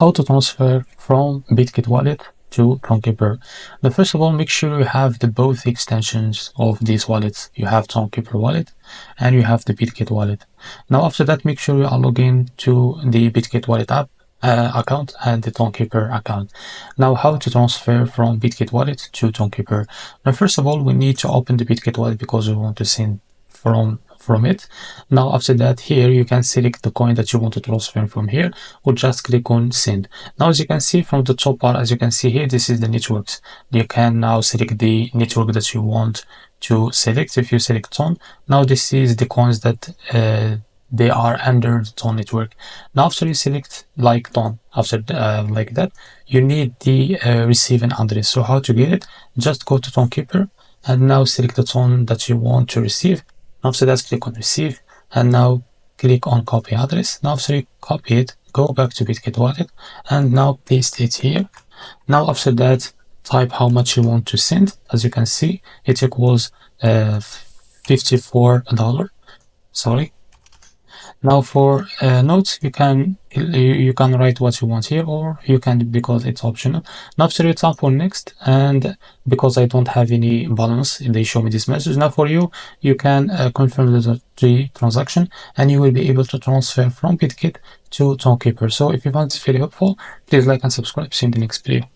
How to transfer from bitget wallet to tonkeeper. Now, first of all, make sure you have the both extensions of these wallets. You have tonkeeper wallet and you have the bitget wallet. Now, after that, make sure you are logged in to the bitget wallet app account and the tonkeeper account. Now, how to transfer from bitget wallet to tonkeeper. Now, first of all, we need to open the bitget wallet because we want to send from it. Now after that, here you can select the coin that you want to transfer from here, or just click on send. Now as you can see from the top part, as you can see here, this is the networks. You can now select the network that you want to select. If you select ton, now this is the coins that they are under the ton network. Now after you select like ton, after like that, you need the receiving address. So how to get it? Just go to tonkeeper and now select the ton that you want to receive. After that, click on receive and now click on copy address. Now after you copy it, go back to bitget wallet and now paste it here. Now after that, type how much you want to send. As you can see, it equals $54. Sorry. Now for notes, you can write what you want here, or you can, because it's optional. Now after you tap on next, and because I don't have any balance, they show me this message. Now for you, you can confirm the transaction, and you will be able to transfer from bitget to tonkeeper. So if you found this very helpful, please like and subscribe. See you in the next video.